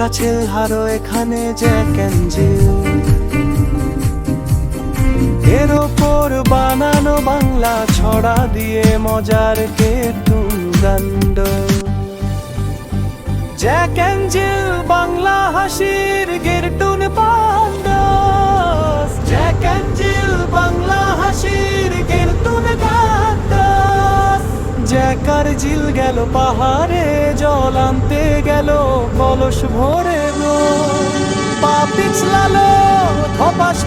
কাছে হারো এখানে Jack and জিল, এর ওপর বানানো বাংলা ছড়া দিয়ে মজার কার্টুন কাণ্ড। জ্যাক অ্যান্ড জিল বাংলা হাসির কার্টুন কাণ্ড। জ্যাক অ্যান্ড জিল বাংলা হাসির কার্টুন কাণ্ড। জ্যাক আর জিল গেল পাহাড়ে, জল আনতে গেল কলস ভরে। পা পিছলালো ধপাস